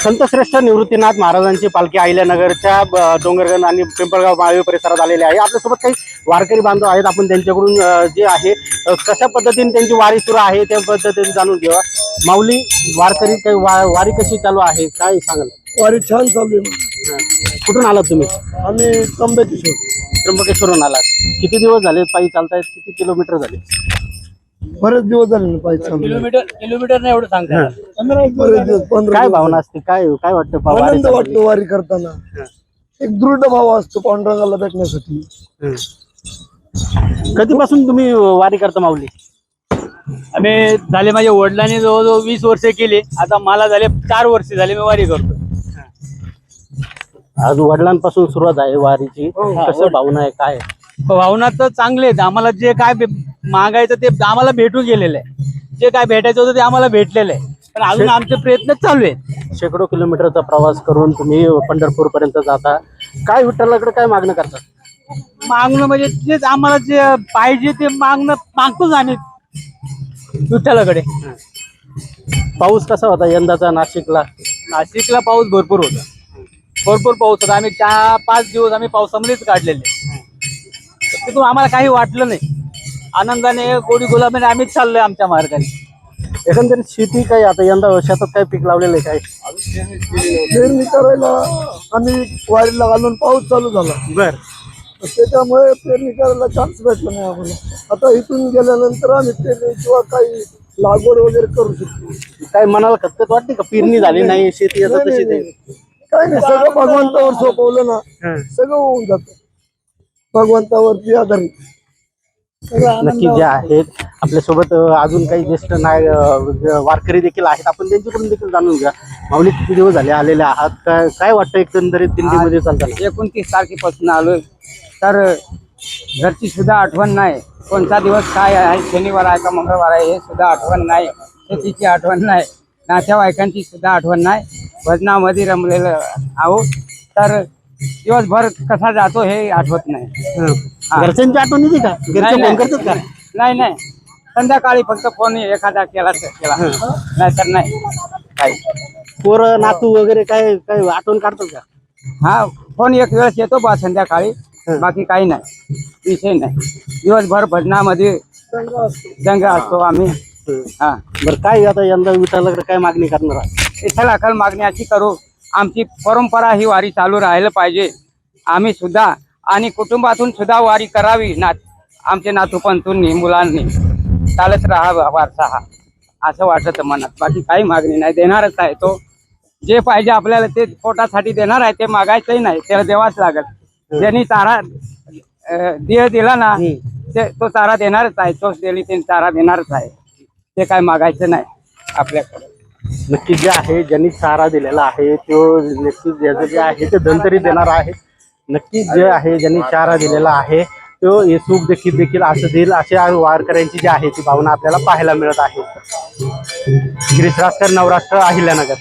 संतश्रेष्ठ निवृत्तीनाथ महाराजांची पालखी अहिल्यानगरच्या डोंगरगण आणि पिंपळगाव माळवे परिसरात आलेली आहे। आपल्यासोबत काही वारकरी बांधव आहेत, आपण त्यांच्याकडून जे आहे कशा पद्धतीने त्यांची वारी सुरू आहे त्या पद्धतीने जाणून घेऊया। माऊली, वारकरी काही वारी कशी चालू आहे काय सांगाल? वारी छान चालू आहे। कुठून आलात तुम्ही? आम्ही त्र्यंबकेश्वरून आलात। किती दिवस झाले पायी चालतायत? किती किलोमीटर झाले? बरेच दिवस झाले ना पायी चालू। किलोमीटर नाही एवढं सांगता। बरेच दिवस, 15 काय दिवस भावना असते, काय काय वाटतं आनंद वाटतो वारी करताना। एक दृढ भाव असतो पांडुरंगाला भेटण्यासाठी। कधीपासून तुम्ही वारी करता माऊली? आम्ही झाले, माझ्या वडिलांनी जवळजवळ 20 वर्षे केली, आता मला झाले 4 वर्ष झाले मी वारी करतो। आज वडिलांपासून सुरुवात आहे वारीची, कसं भावना आहे काय? भावना तर चांगले आहेत। आम्हाला जे काय मागायचं ते आम्हाला भेटून गेलेलं आहे, जे काय भेटायचं होतं ते आम्हाला भेटलेलं आहे, पण अजून आमचे प्रयत्न चालू आहेत। शेकडो किलोमीटरचा प्रवास करून तुम्ही पंढरपूर पर्यंत जाता, काय विठ्ठलाकडे काय मागणं करतात? मागणं म्हणजे तेच, आम्हाला जे पाहिजे ते मागतोच आम्ही विठ्ठलाकडे। पाऊस कसा होता यंदाचा नाशिकला? नाशिकला पाऊस भरपूर होता, भरपूर पाऊस होता। आम्ही 4-5 दिवस आम्ही पावसामध्येच काढलेले, तिथून आम्हाला काही वाटलं नाही। आनंदाने गोडी गुलाबीने आम्हीच चाललोय आमच्या मार्गाने। एकंदरीत शेती काय आता यंदा शेतात काय पीक लावलेलं आहे काय? पेरणी करायला आम्ही वारीला घालून पाऊस चालू झाला, बर, त्याच्यामुळे पेरणी करायला चान्स भेटला नाही आम्हाला। आता इथून गेल्यानंतर आम्ही पेरणी किंवा काही लागवड वगैरे करू शकतो। काय मनाला खतखत वाटते का पेरणी झाली नाही, शेती आता तशी नाही? काही नाही, सगळं भगवंतावर सोपवलं ना, सगळं होऊन जातं भगवंतावरती आधारित। नक्की जे आहेत आपल्यासोबत अजून काही ज्येष्ठ वारकरी देखील आहेत, आपण त्यांच्याकडून देखील जाणून घ्या। माऊली, किती दिवस झाले आलेले आहात, काय वाटतं एकंदरीत दिंडीमध्ये चालताना? 29 तारखेपासून आलोय, तर घरची सुद्धा आठवण नाही। कोणता दिवस काय आहे, शनिवार आहे का मंगळवार आहे हे सुद्धा आठवण नाही, शेतीची आठवण नाही, नातेवाईकांची सुद्धा आठवण नाही। भजनामध्ये रमलेलं आहोत, तर दिवसभर कसा जातो हे आठवत नाही। घरच्यांची आठवण येते का? घरचे फोन करतात का? नाही, संध्याकाळी फक्त फोन एखादा केला तर केला, नाही तर नाही काही। पोरं नातू वगैरे काय काय आठवण काढतात का? हा, फोन एक वेळेस येतो बा संध्याकाळी, बाकी काही नाही, विषय नाही। दिवसभर भजनामध्ये जंग असतो आम्ही। हा, बरं, काय आता यंदा विठ्ठलाकडे काय मागणी करणार आहे? विठ्ठलाकडे मागणी अशी करू, आमची परंपरा ही वारी चालू राहायला पाहिजे। आम्ही सुद्धा आणि कुटुंबातून सुद्धा वारी करावी, आमचे नातूपंतूंनी मुलांनी चालत राहावा वारसा हा, असं वाटतं मनात। बाकी काही मागणी नाही, देणारच आहे तो। जे पाहिजे आपल्याला ते पोटासाठी देणार आहे, ते मागायचंही नाही, त्याला देवाच लागत। ज्यांनी चारा देह दिला ना, तो चारा देणारच आहे, तोच दिली ते चारा देणारच आहे, ते काय मागायचं नाही आपल्याकडे। नक्कीच जे आहे ज्यांनी चारा दिलेला आहे तो नक्कीच ज्याचं जे आहे ते धनतरी देणार आहे। नक्कीच जे आहे ज्यांनी चारा दिलेला आहे तो हे सुख देखील असं देईल, असे वारकऱ्यांची जी आहे ती भावना आपल्याला पाहायला मिळत आहे। गिरीश रासकर, नवराष्ट्र, अहिल्यानगर।